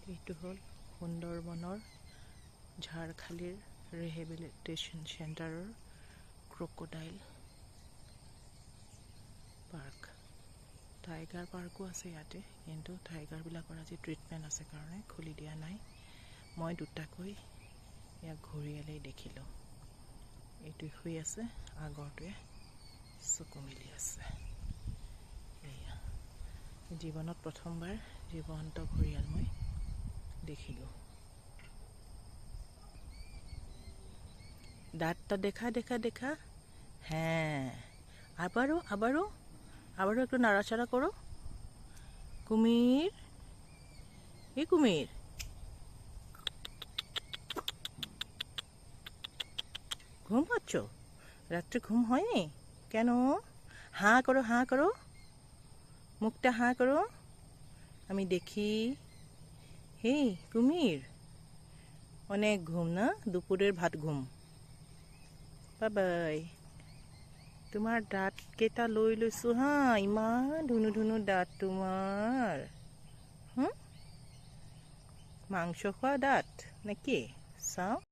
এইটো হ'ল সুন্দৰবনৰ ঝাৰখালীৰ ৰিহেবিলিটেশ্যন চেণ্টাৰৰ ক্ৰক'ডাইল পাৰ্ক। টাইগাৰ পাৰ্কো আছে ইয়াতে, কিন্তু টাইগাৰবিলাকৰ আজি ট্ৰিটমেণ্ট আছে কাৰণে খুলি দিয়া নাই। মই দুটাকৈ ইয়াক ঘূৰিয়ালেই দেখিলোঁ। এইটো শুই আছে, আগৰটোৱে চকু মেলি আছে। এয়া জীৱনত প্ৰথমবাৰ জীৱন্ত ঘূৰিয়াল মই দেখিলোঁ। দাঁতটা দেখা দেখা দেখা, হ্যাঁ আবারও আবারও আবারও একটু নাড়াচাড়া করো। কুমির, এই কুমির, ঘুম পাচ্ছ? রাত্রে ঘুম হয়নি কেন? হাঁ করো, হাঁ করো, মুখটা হাঁ করো, আমি দেখি। হেই কুমির, অনেক ঘুম না? দুপুরের ভাত ঘুম। বাই, তোমাৰ দাঁত কেইটা লৈ লৈছো হা, ইমান ধুনু ধুনু দাঁত তোমাৰ। মাংস খোৱা দাঁত নেকি? চাওঁ।